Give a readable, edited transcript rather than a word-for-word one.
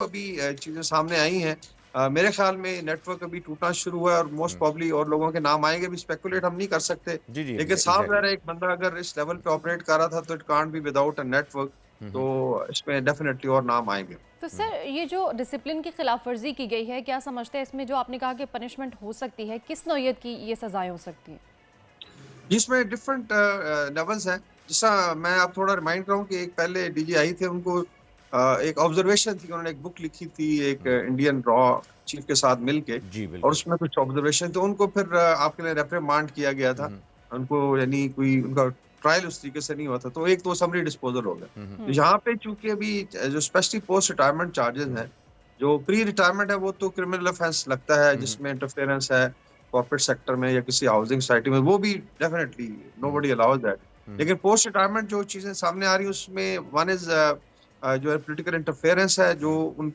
अभी चीज़ें सामने आई हैं। मेरे ख़्याल में नेटवर्क अभी टूटना शुरू हुआ है और मोस्ट हुँ। प्रोबेबली और लोगों के नाम आएँगे भी, स्पेकुलेट हम नहीं कर सकते। जी, जी, लेकिन साफ-ज़ाहिर एग्ज़ैक्टली। है एक बंदा अगर इस लेवल पे ऑपरेट कर रहा था तो it can't be without a network, hmm, hmm, तो इसमें डेफ़िनेटली और नाम आएँगे। तो हुँ। सर ये जो डिसिप्लिन की खिलाफवर्जी की गई है, क्या समझते हैं इसमें जो आपने कहा कि पनिशमेंट हो सकती है, किस नौइयत की ये सज़ाएँ हो सकती हैं? जिसमें डिफरेंट लेवल्स हैं। जैसा मैं आप थोड़ा रिमाइंड कराऊँ कि एक पहले डीजीआई थे उनको एक ऑब्जर्वेशन थी, उन्होंने एक बुक लिखी थी एक हुँ। इंडियन रॉ चीफ के साथ मिलके जी, और बिल्कुल। उसमें कुछ ऑब्जर्वेशन तो उनको फिर आपके लिए रिप्रिमांड किया गया हुँ, था। हुँ। उनको यानी कोई उनका ट्रायल उस तरीके से नहीं हुआ था, तो एक तो समरी डिस्पोज़ल हो गया। हुँ, हुँ। तो हुँ, यहाँ पे चूँकि अभी जो स्पेशली पोस्ट रिटायरमेंट चार्जेज़ हैं, जो प्री रिटायरमेंट है वो तो क्रिमिनल ऑफेंस लगता है हुँ, हुँ। जिसमें इंटरफेरेंस है कॉर्पोरेट सेक्टर में या किसी हाउसिंग सोसाइटी में, वो भी definitely hmm, hmm. Nobody allows that. Hmm, hmm. लेकिन पोस्ट रिटायरमेंट जो चीज़ें सामने आ रही हैं उसमें वन इज़ जो है पॉलिटिकल इंटरफेरेंस है जो हुँ। उन